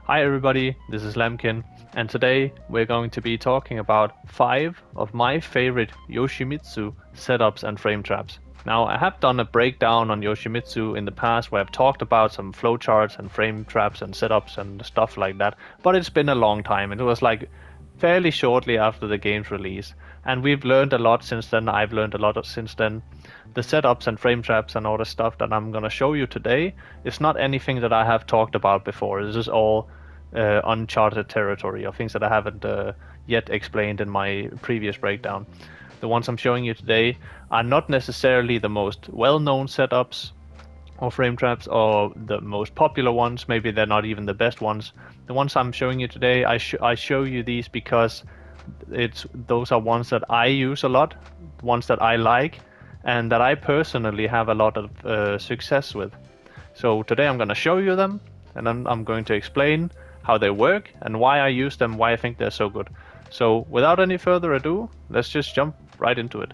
Hi everybody, this is Lambkin, and today we're going to be talking about 5 of my favorite Yoshimitsu setups and frame traps. Now, I have done a breakdown on Yoshimitsu in the past where I've talked about some flowcharts and frame traps and setups and stuff like that, but it's been a long time. It was like fairly shortly after the game's release, and we've learned a lot since then. I've learned a lot since then. The setups and frame traps and all the stuff that I'm gonna show you today is not anything that I have talked about before. This is all uncharted territory of things that I haven't yet explained in my previous breakdown. The ones I'm showing you today are not necessarily the most well-known setups or frame traps or the most popular ones. Maybe they're not even the best ones. The ones I'm showing you today, I show you these because those are ones that I use a lot, ones that I like, and that I personally have a lot of success with. So today I'm going to show you them, and then I'm going to explain how they work and why I use them, why I think they're so good. So without any further ado, let's just jump right into it.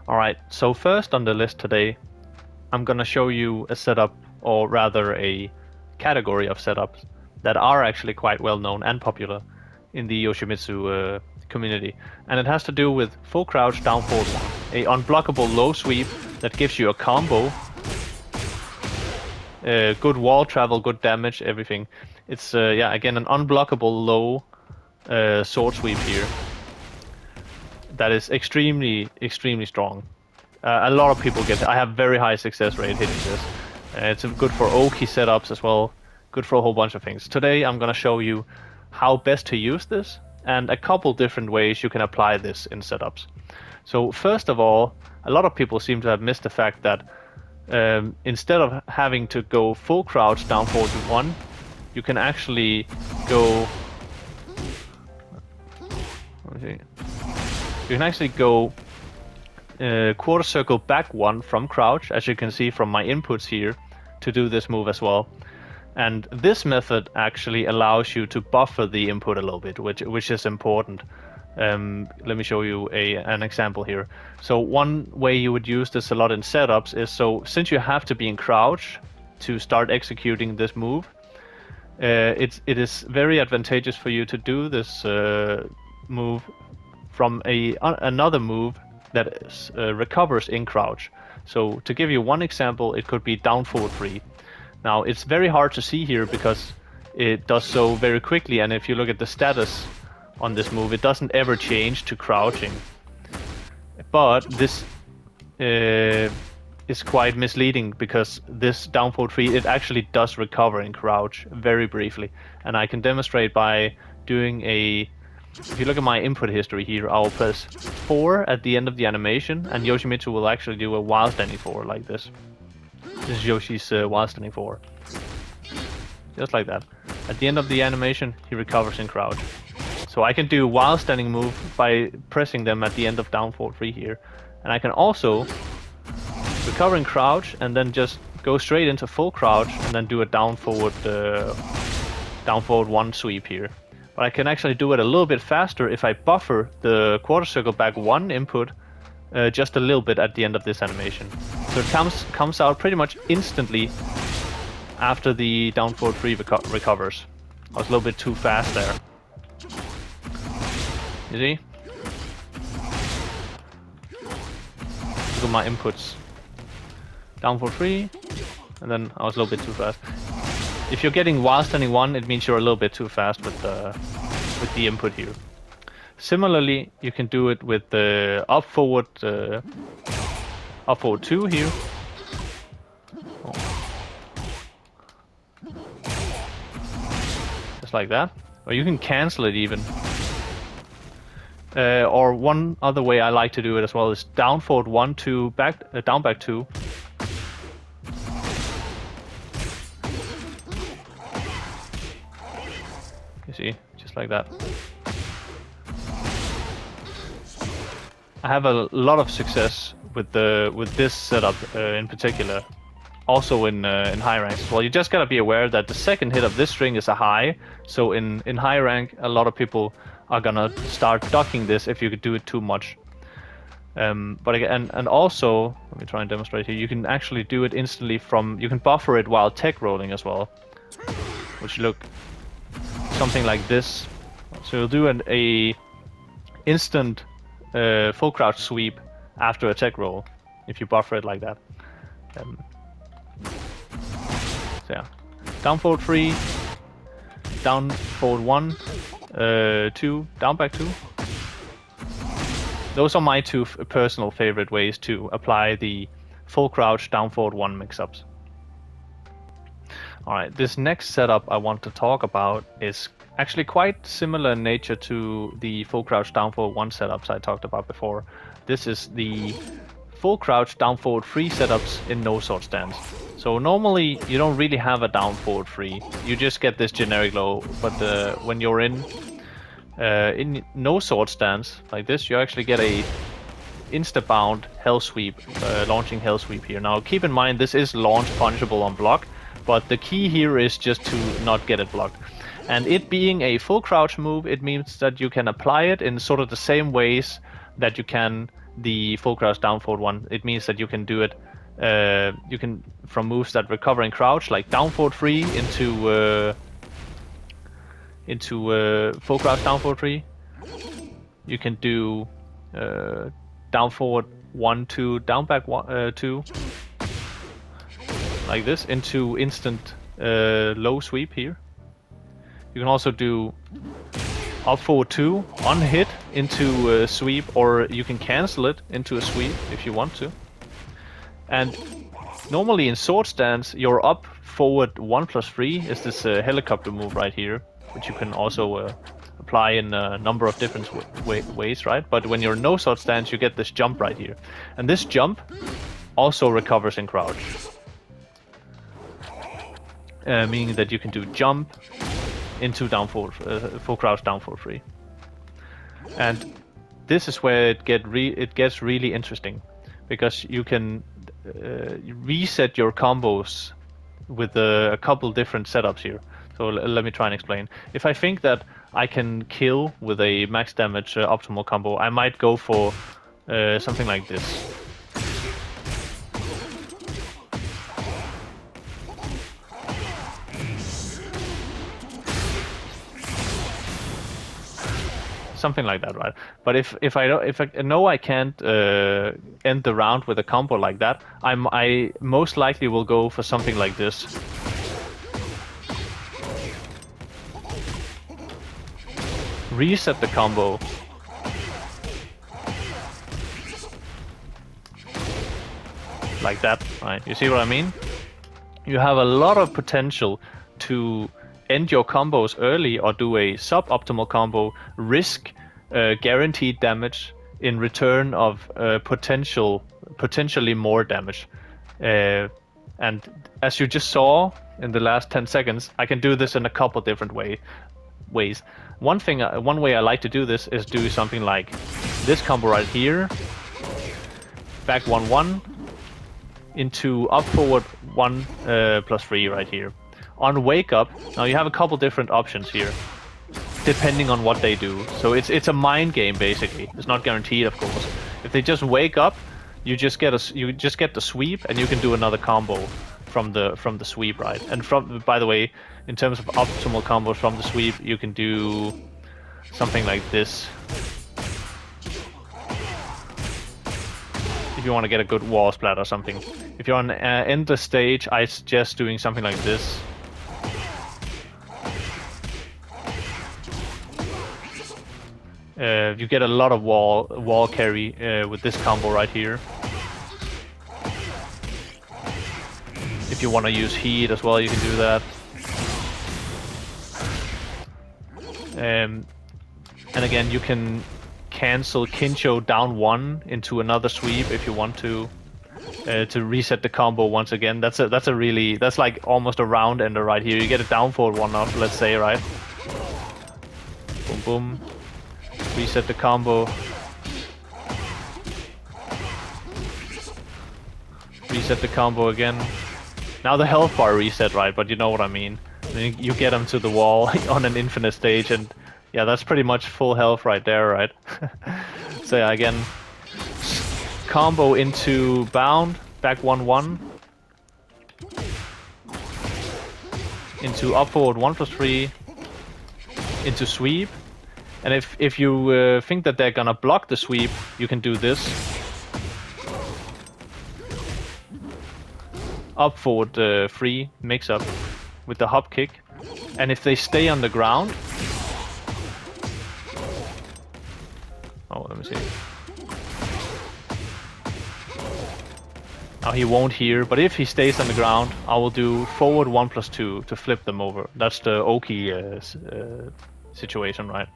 Alright, so first on the list today, I'm gonna show you a setup, or rather a category of setups that are actually quite well known and popular in the Yoshimitsu community. And it has to do with full crouch down forward one, a unblockable low sweep that gives you a combo, good wall travel, good damage, everything. It's again an unblockable low sword sweep here that is extremely strong. A lot of people get it. I have very high success rate hitting this. It's good for Oki setups as well, good for a whole bunch of things. Today I'm gonna show you how best to use this and a couple different ways you can apply this in setups. So first of all, a lot of people seem to have missed the fact that instead of having to go full crouch down forward to 1, you can actually go. You can actually go quarter circle back 1 from crouch, as you can see from my inputs here, to do this move as well. And this method actually allows you to buffer the input a little bit, which is important. Let me show you an example here. So one way you would use this a lot in setups is, so since you have to be in crouch to start executing this move, it is very advantageous for you to do this move from another move that recovers in crouch. So to give you one example, it could be down forward 3. Now it's very hard to see here because it does so very quickly, and if you look at the status on this move, it doesn't ever change to crouching. But this is quite misleading because this down forward 3, it actually does recover in crouch very briefly. And I can demonstrate by doing if you look at my input history here, I'll press 4 at the end of the animation, and Yoshimitsu will actually do a while standing 4 like this. This is Yoshi's while standing 4. Just like that. At the end of the animation, he recovers in crouch. So I can do while standing move by pressing them at the end of down forward 3 here. And I can also recover in crouch and then just go straight into full crouch and then do a down forward 1 sweep here. But I can actually do it a little bit faster if I buffer the quarter circle back 1 input just a little bit at the end of this animation. So it comes out pretty much instantly after the down forward 3 recovers. I was a little bit too fast there. You see? Look at my inputs. Down forward 3, and then I was a little bit too fast. If you're getting while standing 1, it means you're a little bit too fast with the input here. Similarly, you can do it with the up forward 2 here. Just like that. Or you can cancel it even. Or one other way I like to do it as well is down forward 1 to down back 2. You see, just like that. I have a lot of success with this setup in particular. Also in high ranks as well. You just gotta be aware that the second hit of this string is a high. So in high rank, a lot of people are gonna start ducking this if you do it too much. But again, and also, let me try and demonstrate here. You can actually do it instantly from. You can buffer it while tech rolling as well, which look something like this. So you'll do a instant full crouch sweep after a tech roll if you buffer it like that. So yeah, down forward 3, down forward 1, 2, down back 2. Those are my two personal favorite ways to apply the full crouch down forward 1 mix-ups. Alright, this next setup I want to talk about is actually quite similar in nature to the full crouch down forward 1 setups I talked about before. This is the full crouch down forward 3 setups in no sword stance. So normally you don't really have a down forward 3, you just get this generic low, but when you're in no sword stance like this, you actually get a insta-bound hell sweep, launching hell sweep here. Now keep in mind this is launch punishable on block, but the key here is just to not get it blocked. And it being a full crouch move, it means that you can apply it in sort of the same ways that you can the full crouch down forward 1. It means that you can do it you can from moves that recover in crouch, like down forward 3 into full crouch down forward 3. You can do down forward 1, 2, down back 1, 2, like this, into instant low sweep here. You can also do up forward 2 on hit into a sweep, or you can cancel it into a sweep if you want to. And normally in sword stance, your up forward 1+3 is this helicopter move right here, which you can also apply in a number of different ways, right? But when you're in no sword stance, you get this jump right here. And this jump also recovers in crouch. Meaning that you can do jump into down forward, full crouch down forward 3. And this is where it gets really interesting, because you can reset your combos with a couple different setups here. So let me try and explain. If I think that I can kill with a max damage optimal combo, I might go for something like this. Something like that, right? But if I know I can't end the round with a combo like that, I most likely will go for something like this. Reset the combo. Like that, right? You see what I mean? You have a lot of potential to end your combos early or do a suboptimal combo, risk guaranteed damage in return of potentially more damage. And as you just saw in the last 10 seconds, I can do this in a couple different ways. One way I like to do this is do something like this combo right here, back 1-1 into up forward 1+3 right here. On wake up, now you have a couple different options here, depending on what they do. So it's a mind game basically. It's not guaranteed, of course. If they just wake up, you just get the sweep, and you can do another combo from the sweep, right? And by the way, in terms of optimal combos from the sweep, you can do something like this. If you want to get a good wall splat or something. If you're on end the stage, I suggest doing something like this. You get a lot of wall carry with this combo right here. If you want to use heat as well, you can do that. And again, you can cancel kincho down 1 into another sweep if you want to reset the combo once again. That's like almost a round ender right here. You get a down forward 1 off, let's say, right? Boom boom. Reset the combo. Reset the combo again. Now the health bar reset, right? But you know what I mean. You get them to the wall on an infinite stage, and yeah, that's pretty much full health right there, right? So yeah, again, combo into bound, back 1-1, into up forward 1+3, into sweep. And if you think that they're gonna block the sweep, you can do this. Up forward 3 mix up with the hop kick. And if they stay on the ground... Oh, let me see. Now he won't here, but if he stays on the ground, I will do forward 1+2 to flip them over. That's the Oki situation, right?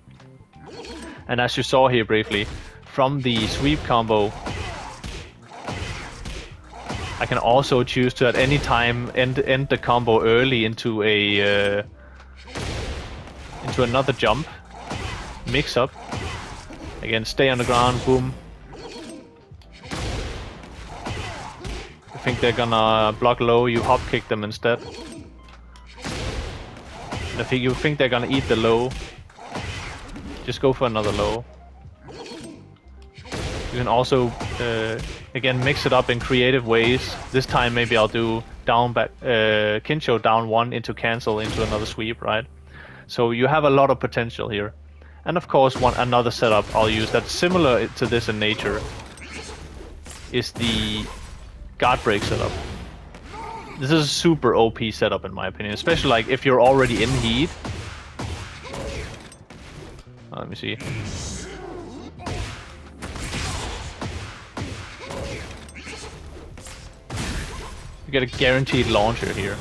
And as you saw here briefly, from the sweep combo, I can also choose to at any time end the combo early into a into another jump, mix up. Again, stay on the ground, boom. I think they're gonna block low, you hop kick them instead. And if you think they're gonna eat the low, just go for another low. You can also, again, mix it up in creative ways. This time maybe I'll do down back, kincho down 1 into cancel into another sweep, right? So you have a lot of potential here. And of course, another setup I'll use that's similar to this in nature is the guard break setup. This is a super OP setup in my opinion, especially like if you're already in heat. Let me see. You get a guaranteed launcher here.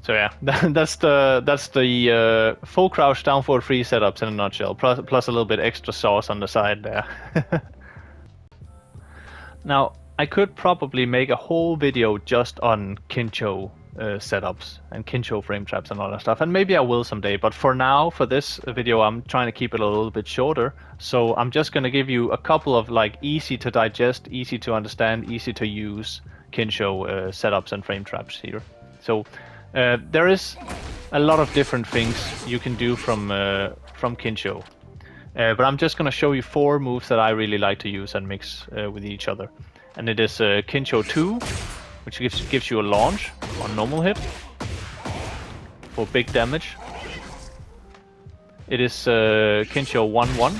So yeah, that's the full crouch down forward 3 setups in a nutshell, plus a little bit extra sauce on the side there. Now, I could probably make a whole video just on kincho setups and kincho frame traps and all that stuff, and maybe I will someday, but for now, for this video, I'm trying to keep it a little bit shorter, so I'm just going to give you a couple of like easy to digest, easy to understand, easy to use kincho setups and frame traps here. So there is a lot of different things you can do from kincho, but I'm just going to show you 4 moves that I really like to use and mix with each other. And it is kincho 2, which gives you a launch on normal hit for big damage. It is kincho 1-1,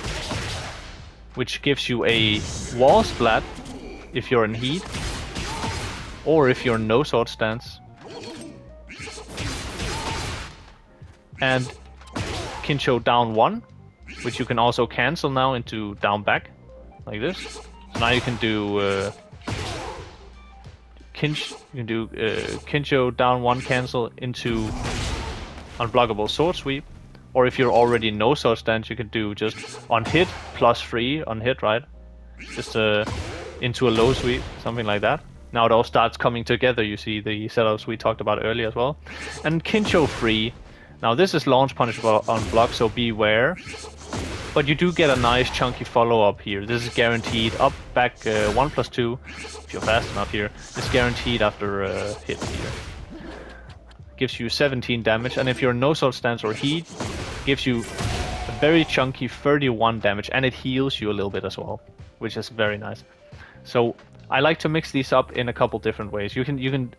which gives you a wall splat if you're in heat, or if you're in no sword stance. And kincho down 1, which you can also cancel now into down back, like this. So now you can do kincho down 1 cancel into unblockable sword sweep, or if you're already in no sword stance, you can do just on hit +3 on hit, right? Just into a low sweep, something like that. Now it all starts coming together. You see the setups we talked about earlier as well. And kincho 3. Now this is launch punishable on block, so beware. But you do get a nice chunky follow-up here. This is guaranteed up, back 1+2, if you're fast enough here. It's guaranteed after hit here. Gives you 17 damage, and if you're in no sword stance or heat, gives you a very chunky 31 damage, and it heals you a little bit as well, which is very nice. So I like to mix these up in a couple different ways. You can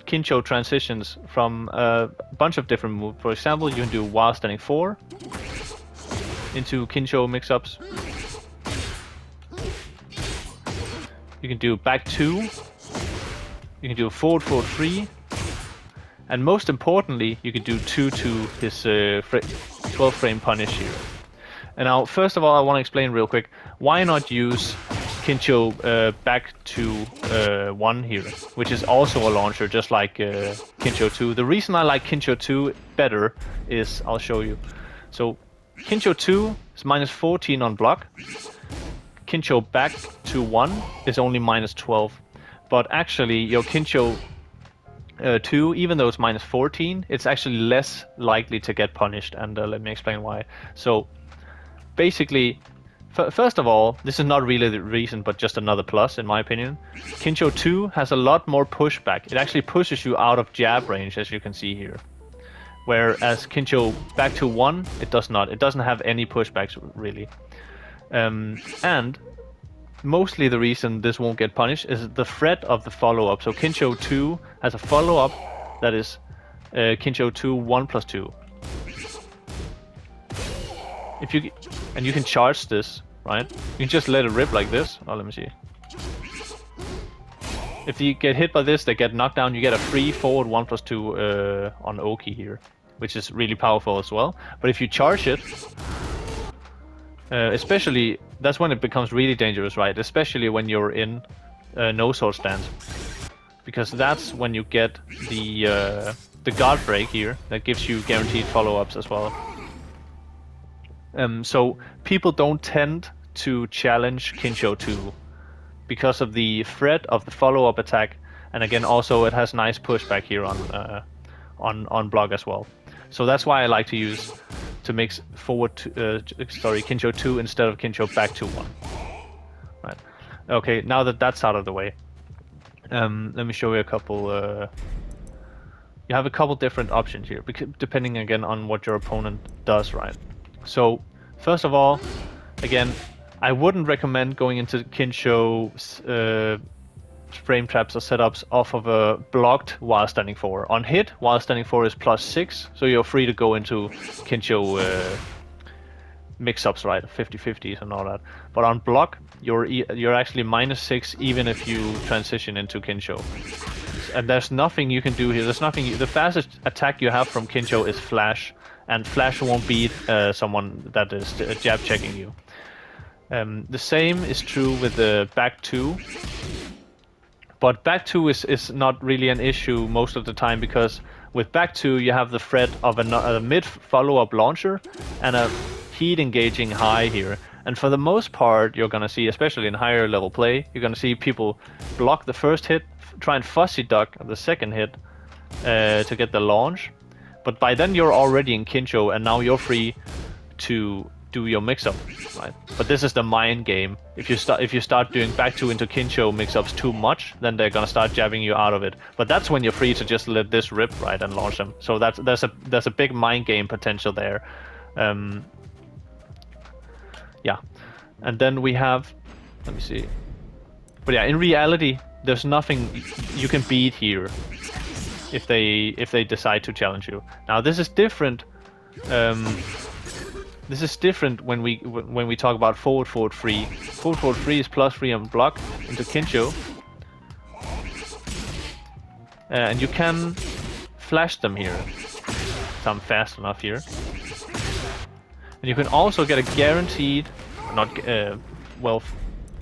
kincho transitions from a bunch of different moves. For example, you can do while standing 4 into kincho mix-ups. You can do back 2. You can do forward 3. And most importantly, you can do 2 to his 12 frame punish here. And now, first of all, I want to explain real quick, why not use kincho back to 1 here, which is also a launcher, just like kincho 2. The reason I like kincho 2 better is, I'll show you. So kincho 2 is -14 on block. Kincho back to 1 is only -12. But actually, your kincho 2, even though it's -14, it's actually less likely to get punished. And let me explain why. So basically, First of all, this is not really the reason, but just another plus in my opinion. Kincho 2 has a lot more pushback. It actually pushes you out of jab range, as you can see here. Whereas Kincho back to 1, it does not. It doesn't have any pushbacks really. And mostly the reason this won't get punished is the threat of the follow-up. So Kincho 2 has a follow-up that is Kincho 2 1+2. And you can charge this, right? You can just let it rip like this. Oh, let me see. If you get hit by this, they get knocked down. You get a free forward 1+2 on Oki here, which is really powerful as well. But if you charge it, especially that's when it becomes really dangerous, right? Especially when you're in no sword stance, because that's when you get the guard break here that gives you guaranteed follow-ups as well. So people don't tend to challenge Kincho 2 because of the threat of the follow-up attack, and again also it has nice pushback here on block as well. So that's why I like to mix forward Kincho 2 instead of Kincho back to 1. Right. Okay, now that that's out of the way, let me show you a couple. You have a couple different options here, depending again on what your opponent does, right? So, first of all, again, I wouldn't recommend going into Kincho frame traps or setups off of a blocked while standing 4. On hit, while standing 4 is +6, so you're free to go into Kincho mix-ups, right? 50-50s and all that. But on block, you're actually -6 even if you transition into Kincho. And there's nothing you can do here. There's nothing. The fastest attack you have from Kincho is flash. And flash won't beat someone that is jab checking you. The same is true with the back 2, but back 2 is not really an issue most of the time, because with back 2 you have the threat of a mid follow-up launcher and a heat engaging high here. And for the most part, you're gonna see, especially in higher level play, you're gonna see people block the first hit, try and fussy duck the second hit to get the launch. But by then you're already in Kincho, and now you're free to do your mix-up, right? But this is the mind game. If you start doing back 2 into Kincho mix-ups too much, then they're gonna start jabbing you out of it. But that's when you're free to just let this rip, right, and launch them. So there's a big mind game potential there. Yeah, and then we have, let me see. But yeah, in reality, there's nothing you can beat here if they decide to challenge you. Now this is different. This is different when we talk about forward 3. Forward 3 is +3 on block into Kincho, and you can flash them here. If I'm fast enough here, and you can also get a guaranteed, well,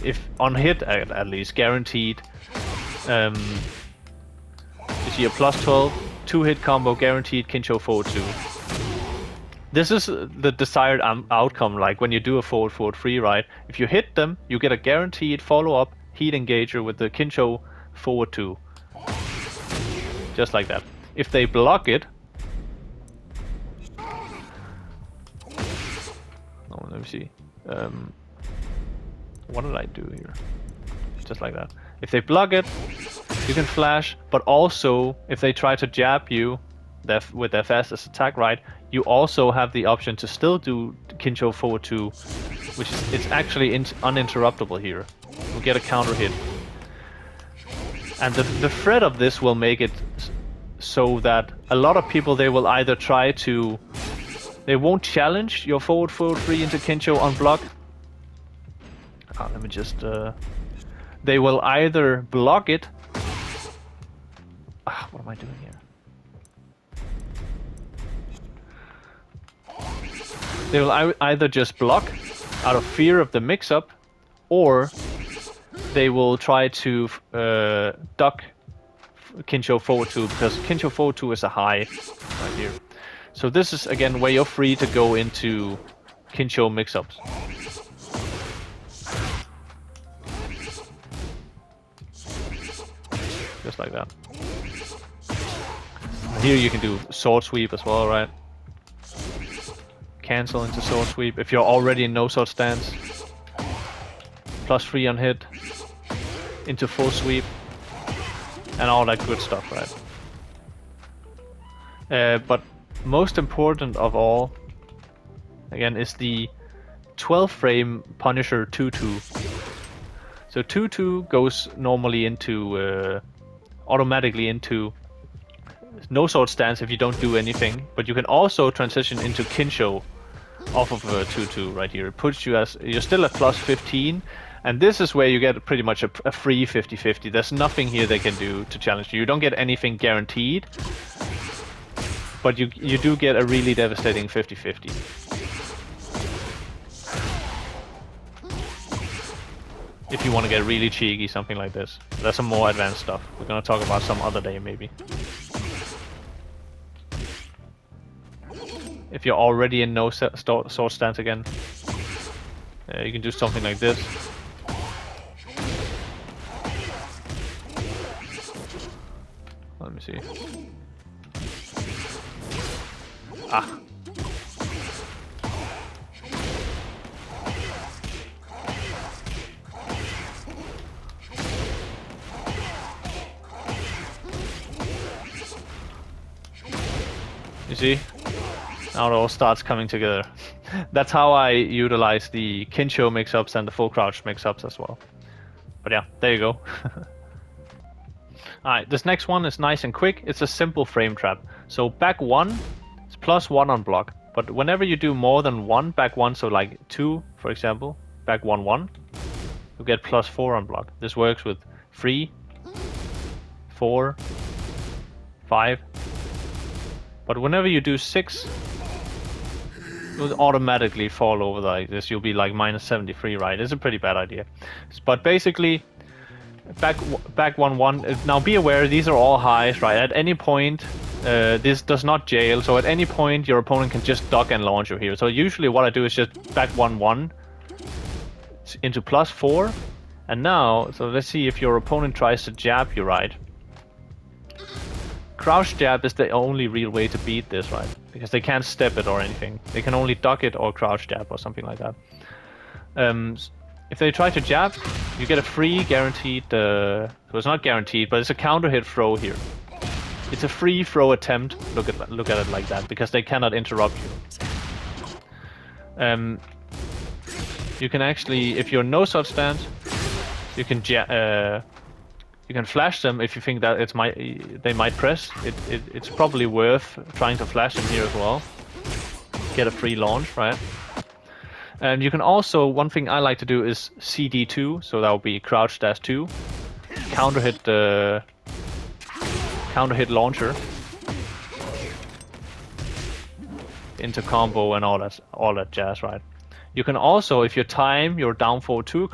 if on hit at least guaranteed. You see a +12 2-hit combo guaranteed Kincho forward 2. This is the desired outcome, like when you do a forward 3, right? If you hit them, you get a guaranteed follow-up heat engager with the Kincho forward 2. Just like that. If they block it... Oh, let me see. What did I do here? Just like that. If they block it, you can flash, but also if they try to jab you with their fastest attack, right, you also have the option to still do Kincho forward 2, which is it's actually uninterruptible here. You'll get a counter hit. And the threat of this will make it so that a lot of people, they will either they won't challenge your forward 3 into Kincho on block. Let me just... they will either block it... what am I doing here? They will either just block out of fear of the mix-up, or they will try to duck Kincho forward 2, because Kincho forward 2 is a high right here. So this is again where you're free to go into Kincho mix-ups. Just like that. Here you can do sword sweep as well, right? Cancel into sword sweep if you're already in no sword stance. +3 on hit, into full sweep, and all that good stuff, right? But most important of all, again, is the 12 frame Punisher 2-2. So 2-2 goes normally into automatically into no sword stance if you don't do anything, but you can also transition into kincho off of 2-2 right here. It puts you as, you're still at +15, and this is where you get pretty much a free 50-50. There's nothing here they can do to challenge you. You don't get anything guaranteed, but you do get a really devastating 50-50. If you want to get really cheeky, something like this. That's some more advanced stuff. We're gonna talk about some other day, maybe. If you're already in no sword stance again, you can do something like this. Let me see. Ah. You see? Now it all starts coming together. That's how I utilize the kincho mix-ups and the full crouch mix-ups as well. But yeah, there you go. Alright, this next one is nice and quick. It's a simple frame trap. So back 1 is +1 on block. But whenever you do more than 1 back 1, so like 2 for example, back 1-1, you get +4 on block. This works with 3, 4, 5. But whenever you do 6, it will automatically fall over like this. You'll be like -73, right? It's a pretty bad idea. But basically, back 1-1. Now be aware, these are all highs, right? At any point, this does not jail. So at any point, your opponent can just duck and launch you here. So usually what I do is just back 1-1 into +4. And now, so let's see if your opponent tries to jab you, right? Crouch jab is the only real way to beat this, right? Because they can't step it or anything. They can only duck it or crouch jab or something like that. If they try to jab, you get a free guaranteed, so it's not guaranteed, but it's a counter hit throw here. It's a free throw attempt, look at it like that, because they cannot interrupt you. You can actually, if you're no such stance, you can flash them if you think that they might press. It's probably worth trying to flash them here as well. Get a free launch, right? And you can also, one thing I like to do is CD2, so that will be crouch dash 2, counter hit launcher into combo and all that jazz, right? You can also, if you time your down forward 2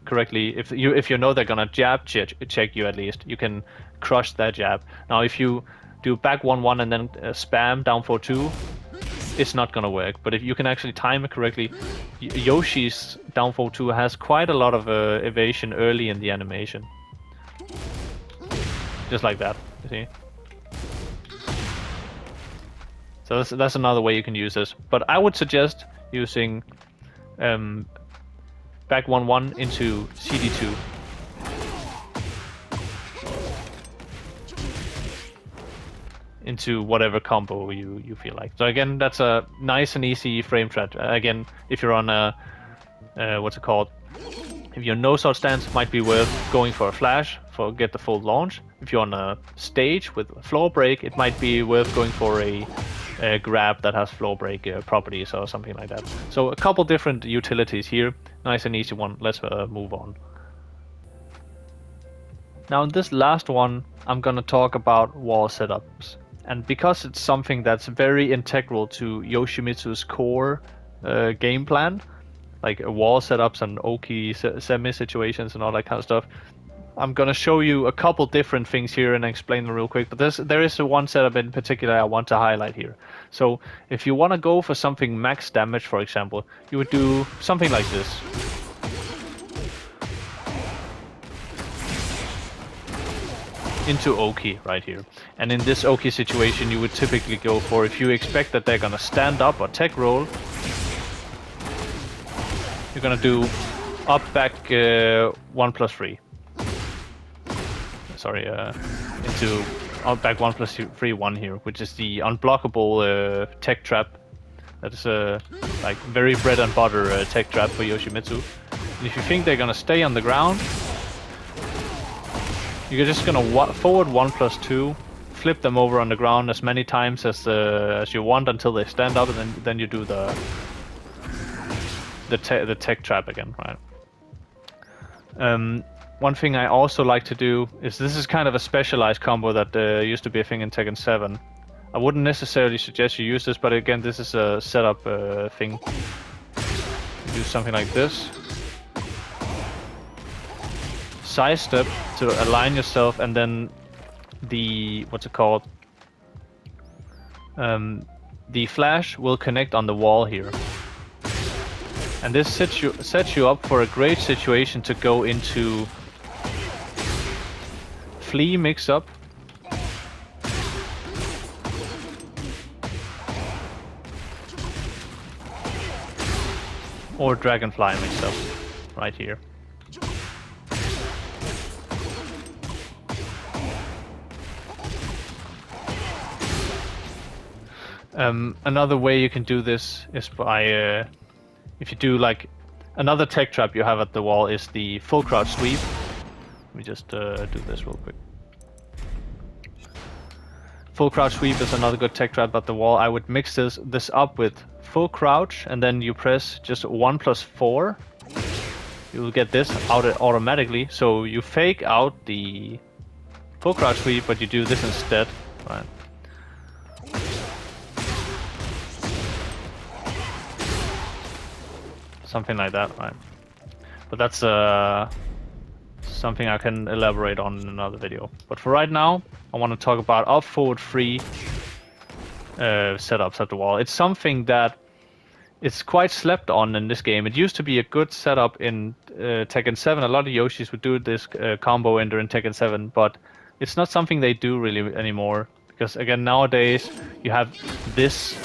correctly, if you know they're gonna jab check you at least, you can crush that jab. Now if you do back 1-1 and then spam down forward 2, it's not gonna work. But if you can actually time it correctly, Yoshi's down forward 2 has quite a lot of evasion early in the animation. Just like that, you see? So that's another way you can use this. But I would suggest using back 1-1 into CD2. Into whatever combo you feel like. So again, that's a nice and easy frame trap. Again, if you're on a what's it called? If you're no sword stance, it might be worth going for a flash for get the full launch. If you're on a stage with floor break, it might be worth going for a grab that has floor break properties or something like that. So a couple different utilities here. Nice and easy one. Let's move on. Now in this last one, I'm gonna talk about wall setups. And because it's something that's very integral to Yoshimitsu's core game plan, like wall setups and Oki semi situations and all that kind of stuff, I'm gonna show you a couple different things here and explain them real quick. But there is one setup in particular I want to highlight here. So if you want to go for something max damage, for example, you would do something like this. Into Oki right here. And in this Oki situation, you would typically go for, if you expect that they're gonna stand up or tech roll, you're gonna do up back 1+3. Sorry, into up back 1+3 1 here, which is the unblockable tech trap. That is like very bread and butter tech trap for Yoshimitsu. And if you think they're gonna stay on the ground, you're just gonna forward 1+2, flip them over on the ground as many times as you want until they stand up, and then you do the tech trap again, right? One thing I also like to do is, this is kind of a specialized combo that used to be a thing in Tekken 7. I wouldn't necessarily suggest you use this, but again, this is a setup thing. You do something like this. Sidestep to align yourself, and then the, what's it called? The flash will connect on the wall here. And this sets you up for a great situation to go into flea mix-up. Or dragonfly mix-up, right here. Another way you can do this is by, if you do like, another tech trap you have at the wall is the full crouch sweep. Let me just do this real quick. Full crouch sweep is another good tech trap at the wall. I would mix this up with full crouch, and then you press just 1+4. You will get this out automatically. So you fake out the full crouch sweep, but you do this instead. Right. Something like that, right? But that's something I can elaborate on in another video. But for right now, I want to talk about up forward free setups at the wall. It's something that it's quite slept on in this game. It used to be a good setup in Tekken 7. A lot of Yoshis would do this combo ender in Tekken 7, but it's not something they do really anymore. Because again, nowadays you have this.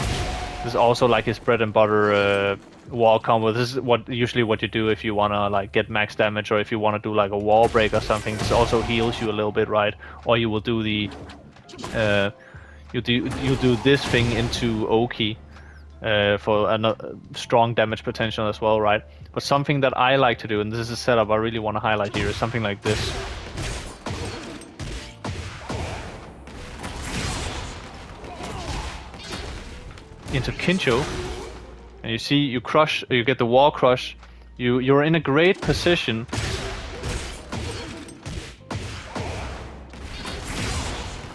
This is also like his bread and butter wall combo. This is usually what you do if you wanna like get max damage, or if you wanna do like a wall break or something. This also heals you a little bit, right? Or you will do the you do this thing into Oki for a strong damage potential as well, right? But something that I like to do, and this is a setup I really want to highlight here, is something like this. Into kincho. And you see, you crush, you get the wall crush. You're in a great position.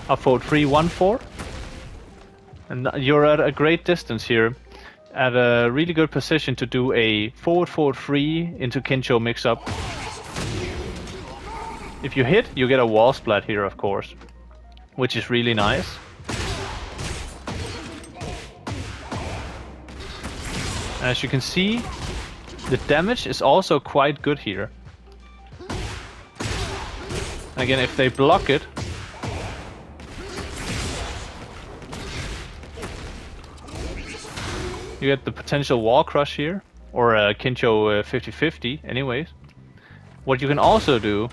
Up forward 3-1-4. And you're at a great distance here. At a really good position to do a forward 3 into kincho mix up. If you hit, you get a wall splat here, of course. Which is really nice. As you can see, the damage is also quite good here. Again, if they block it, you get the potential wall crush here, or a kincho 50-50 anyways. What you can also do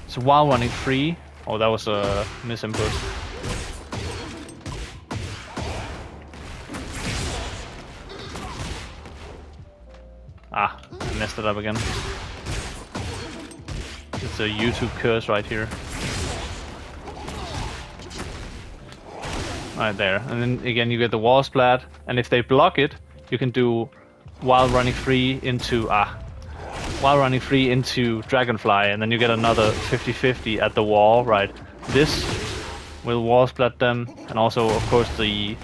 is, while running free. Oh, that was a misinput. Ah, I messed it up again. It's a YouTube curse right here. Right there. And then again you get the wall splat, and if they block it, you can do while running free into Dragonfly, and then you get another 50-50 at the wall, right? This will wall splat them, and also of course the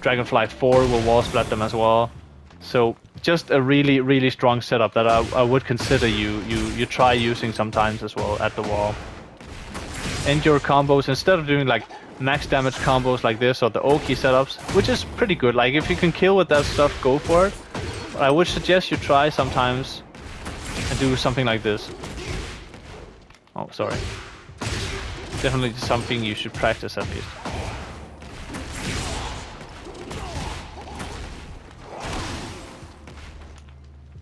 Dragonfly 4 will wall splat them as well. So just a really strong setup that I would consider you try using sometimes as well at the wall. End your combos, instead of doing like max damage combos like this or the Oki setups, which is pretty good. Like if you can kill with that stuff, go for it. But I would suggest you try sometimes and do something like this. Oh, sorry. Definitely something you should practice at least.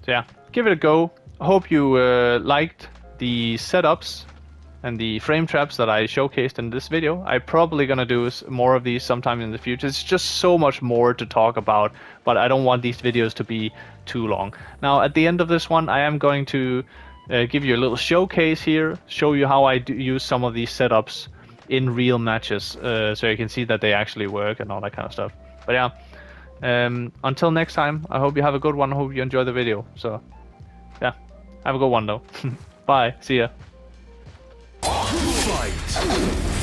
So yeah, give it a go. I hope you liked the setups and the frame traps that I showcased in this video. I'm probably gonna do more of these sometime in the future. It's just so much more to talk about, but I don't want these videos to be too long. Now, at the end of this one, I am going to give you a little showcase here, show you how I use some of these setups in real matches, so you can see that they actually work and all that kind of stuff. But yeah, until next time, I hope you have a good one. I hope you enjoy the video. So yeah, have a good one though. Bye, see ya. Fight!